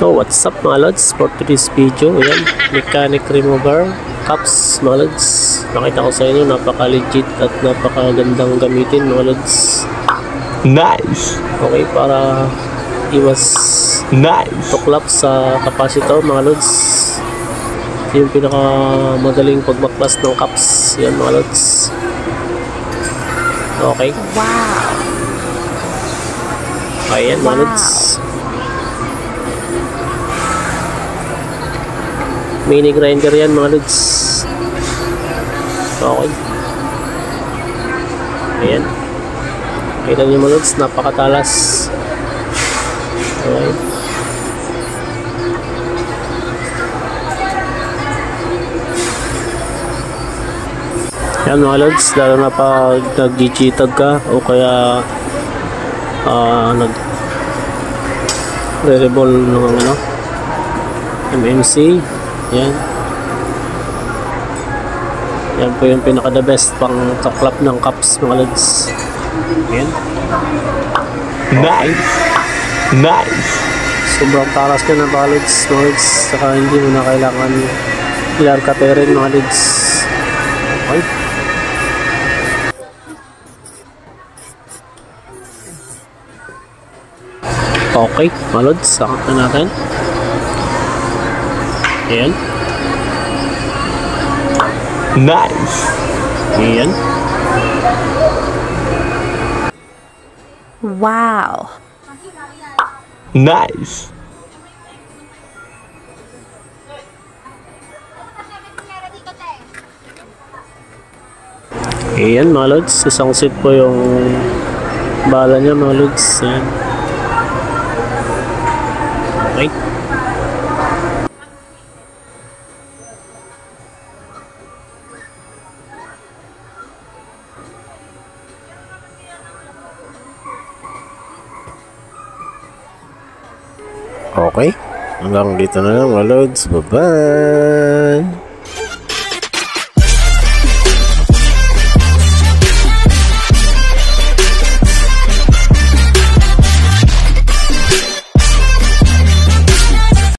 So what's up mga lods, for today's video, ayan, mechanic remover cups mga lods. Nakita ko sa inyo, napaka legit at napakagandang gamitin mga lods. Nice. Okay, para iwas tuklap sa capacitor mga lods. Yung pinaka madaling pagmaklas ng cups, yan mga lods. Okay, Wow. ayan mga lods. Mini grinder yan mga lods. Okay, ayan, kita nyo mga lods, napakatalas. Okay, yan mga lods, lalo na pag nag-digitag ka o kaya nag-re-revolve ng ano, MMC. Yan. Yan po yung pinaka the best pang tuklap ng cups mga lods. Yan. Nice. Nice. Sobrang taras ka ng mga lods, mga lods. Saka hindi mo na kailangan ilar cutter-in mga lods. Okay. Okay, mga lods, sakot na natin. Ayan. Nice. Ayan. Wow. Nice. Ayan mga lods, isang set po yung bala niya mga lods. Ayan. Okay. Okay, hanggang dito na lang mga lods. Bye-bye!